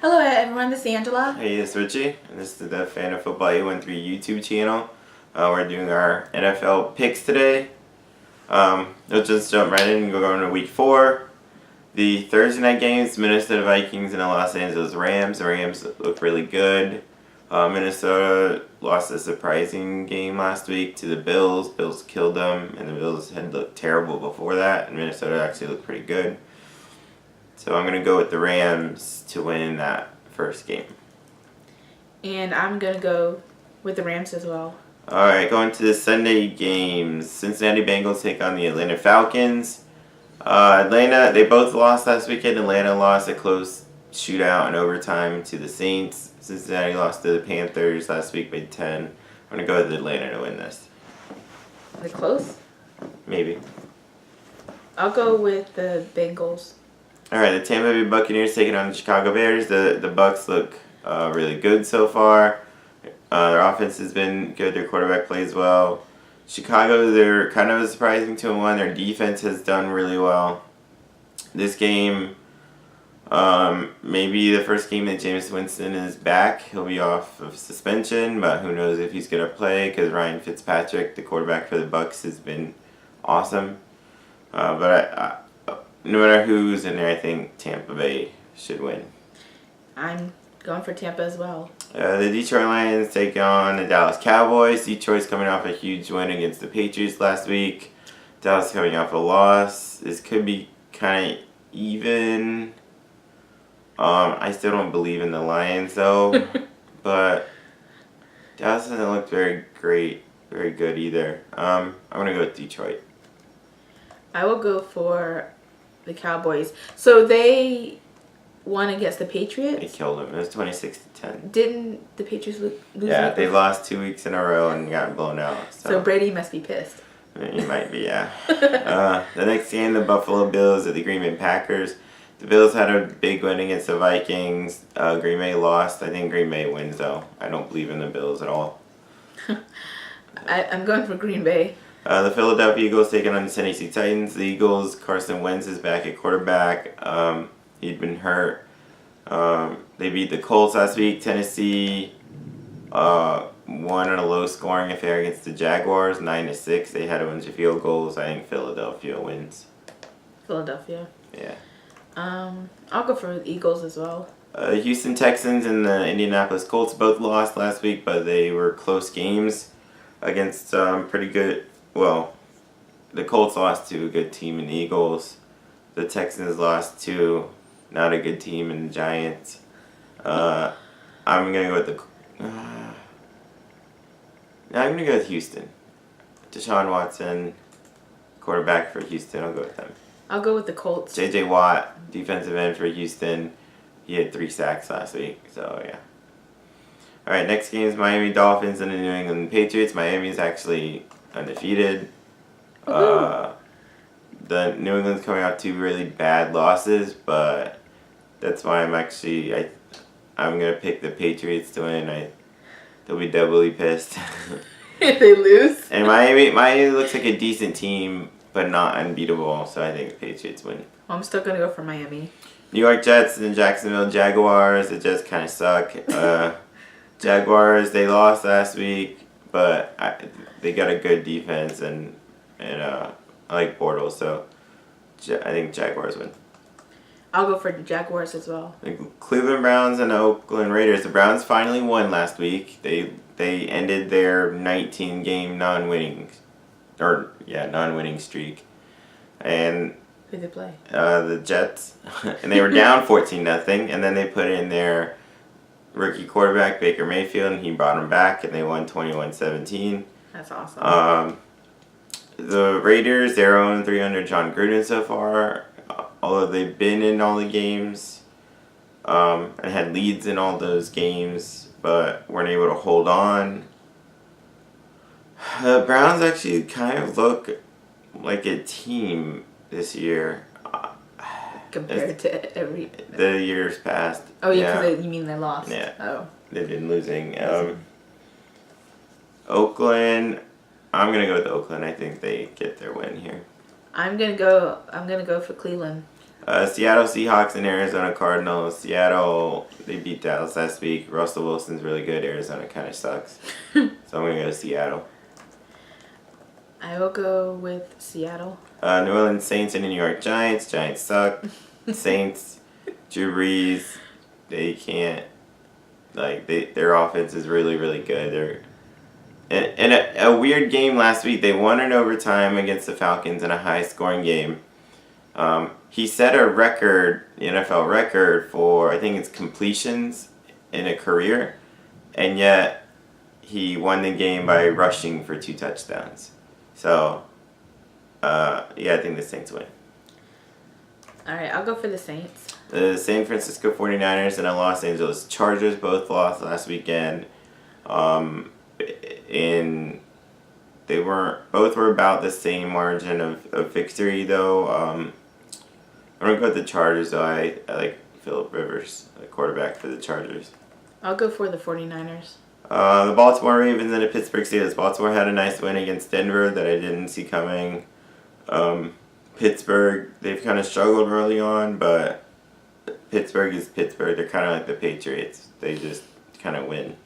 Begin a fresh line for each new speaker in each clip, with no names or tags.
Hello everyone, this is Angela.
Hey, it's Richie, and this is the Fan of Football 813 YouTube channel. We're doing our NFL picks today. Let's just jump right in and go on to week 4. The Thursday night games, Minnesota Vikings and the Los Angeles Rams. The Rams look really good. Minnesota lost a surprising game last week to the Bills. Bills killed them, and the Bills had looked terrible before that, and Minnesota actually looked pretty good. So I'm going to go with the Rams to win that first game.
And I'm going to go with the Rams as well.
Alright, going to the Sunday games. Cincinnati Bengals take on the Atlanta Falcons. Atlanta, they both lost last weekend. Atlanta lost a close shootout in overtime to the Saints. Cincinnati lost to the Panthers last week by 10. I'm going to go with Atlanta to win this.
Is it close?
Maybe.
I'll go with the Bengals.
Alright, the Tampa Bay Buccaneers taking on the Chicago Bears. The Bucs look really good so far. Their offense has been good. Their quarterback plays well. Chicago, they're kind of a surprising 2-1. Their defense has done really well. This game, maybe the first game that Jameis Winston is back. He'll be off of suspension, but who knows if he's going to play because Ryan Fitzpatrick, the quarterback for the Bucs, has been awesome. But no matter who's in there, I think Tampa Bay should win.
I'm going for Tampa as well.
The Detroit Lions take on the Dallas Cowboys. Detroit's coming off a huge win against the Patriots last week. Dallas coming off a loss. This could be kind of even. I still don't believe in the Lions though, but Dallas doesn't look very good either. I'm gonna go with Detroit.
I will go for the Cowboys. So they won against the Patriots?
They killed them. It was 26-10.
Didn't the Patriots lose?
Yeah, they lost 2 weeks in a row and got blown out.
So Brady must be pissed.
He might be, yeah. The next game, the Buffalo Bills at the Green Bay Packers. The Bills had a big win against the Vikings. Green Bay lost. I think Green Bay wins, though. I don't believe in the Bills at all.
I'm going for Green Bay.
The Philadelphia Eagles taking on the Tennessee Titans. The Eagles, Carson Wentz is back at quarterback. He'd been hurt. They beat the Colts last week. Tennessee won on a low-scoring affair against the Jaguars, 9-6. They had a bunch of field goals. I think Philadelphia wins.
Philadelphia.
Yeah.
I'll go for the Eagles as well.
Houston Texans and the Indianapolis Colts both lost last week, but they were close games against pretty good. Well, the Colts lost to a good team in the Eagles. The Texans lost to not a good team in the Giants. I'm gonna go with I'm gonna go with Houston. Deshaun Watson, quarterback for Houston. I'll go with them.
I'll go with the Colts.
J.J. Watt, defensive end for Houston. He had 3 sacks last week, so yeah. All right, next game is Miami Dolphins and the New England Patriots. Miami is actually undefeated. The New England's coming off 2 really bad losses, but that's why I'm gonna pick the Patriots to win. They'll be doubly pissed
if they lose.
And Miami looks like a decent team, but not unbeatable. So I think the Patriots win.
Well, I'm still gonna go for Miami.
New York Jets and Jacksonville Jaguars. The Jets kind of suck. Jaguars, they lost last week, but they got a good defense and I like Bortles, so I think Jaguars win.
I'll go for the Jaguars as well.
The Cleveland Browns and the Oakland Raiders. The Browns finally won last week. They ended their 19-game non-winning streak. And
who did they play?
The Jets. And they were down 14-0, and then they put in their rookie quarterback, Baker Mayfield, and he brought them back, and they won 21-17.
That's awesome.
The Raiders, they're on 300 John Gruden so far, although they've been in all the games and had leads in all those games, but weren't able to hold on. The Browns actually kind of look like a team this year.
Compared to
the years past.
Oh, yeah, because you mean they lost?
Yeah.
Oh.
They've been losing. Oakland, I'm gonna go with Oakland. I think they get their win here.
I'm gonna go for Cleveland.
Seattle Seahawks and Arizona Cardinals. Seattle, they beat Dallas last week. Russell Wilson's really good. Arizona kind of sucks. So I'm going to go Seattle.
I will go with Seattle.
New Orleans Saints and the New York Giants. Giants suck. Saints, Drew Brees, they can't, their offense is really, really good. They're in a weird game last week. They won in overtime against the Falcons in a high-scoring game. He set a record, the NFL record for, I think it's completions in a career, and yet he won the game by rushing for 2 touchdowns. So, I think the Saints win.
Alright, I'll go for the Saints.
The San Francisco 49ers and the Los Angeles Chargers both lost last weekend. Both were about the same margin of victory, though. I'm going to go with the Chargers, though. I like Phillip Rivers, the quarterback for the Chargers.
I'll go for the 49ers.
The Baltimore Ravens and the Pittsburgh Steelers. Baltimore had a nice win against Denver that I didn't see coming. Pittsburgh, they've kind of struggled early on, but Pittsburgh is Pittsburgh. They're kind of like the Patriots. They just kind of win.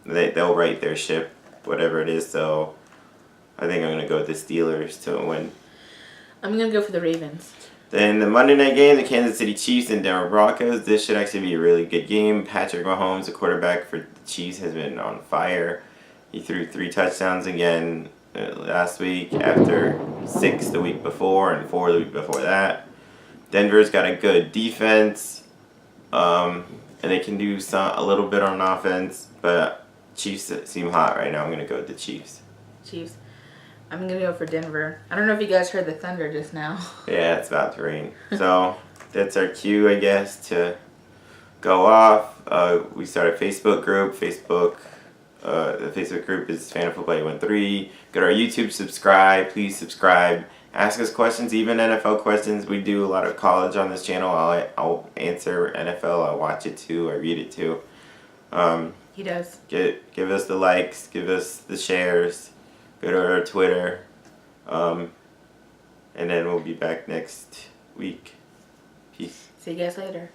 They'll right their ship, whatever it is. So I think I'm going to go with the Steelers to win.
I'm going to go for the Ravens.
Then the Monday night game, the Kansas City Chiefs and Denver Broncos. This should actually be a really good game. Patrick Mahomes, the quarterback for the Chiefs, has been on fire. He threw 3 touchdowns again last week after 6 the week before and 4 the week before that. Denver's got a good defense, and they can do a little bit on offense, but Chiefs seem hot right now. I'm going to go with the Chiefs.
Chiefs. I'm going to go for Denver. I don't know if you guys heard the thunder just now.
Yeah, it's about to rain. So that's our cue, I guess, to go off. We started a Facebook group. The Facebook group is Fan of Football 13. Go to our YouTube, subscribe. Please subscribe. Ask us questions, even NFL questions. We do a lot of college on this channel. I'll answer NFL. I'll watch it too. I read it too.
He does.
Give us the likes. Give us the shares. Go to our Twitter. And then we'll be back next week. Peace.
See you guys later.